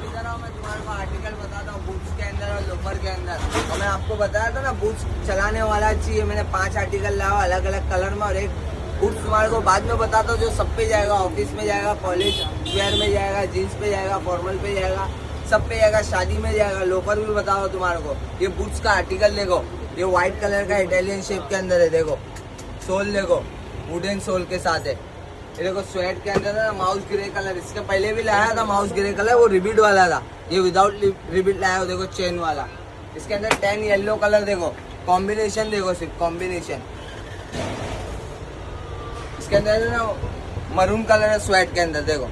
इधर आओ, मैं तुम्हारे को आर्टिकल बताता हूँ बूट्स के अंदर और लोफर के अंदर। और मैं आपको बताया था ना बूट्स चलाने वाला चाहिए, मैंने 5 आर्टिकल लाया अलग अलग कलर में, और एक बूट्स तुम्हारे को बाद में बताता हूँ जो सब पे जाएगा, ऑफिस में जाएगा, कॉलेज वेयर में जाएगा, जीन्स पे जाएगा, फॉर्मल पे जाएगा, सब पे जाएगा, शादी में जाएगा। लोफर भी बता दो तुम्हारे को। ये बूट्स का आर्टिकल देखो, ये व्हाइट कलर का इटालियन शेप के अंदर है, देखो सोल देखो वुडन सोल के साथ है। ये देखो स्वेट के अंदर है माउस ग्रे कलर, इसके पहले भी लाया था माउस ग्रे कलर, वो रिबिट वाला था। ये विदाउट रिबिट लाया हो, देखो चेन वाला। इसके अंदर 10 येलो कलर देखो, कॉम्बिनेशन देखो, सिर्फ कॉम्बिनेशन। इसके अंदर ना मरून कलर है स्वेट के अंदर, देखो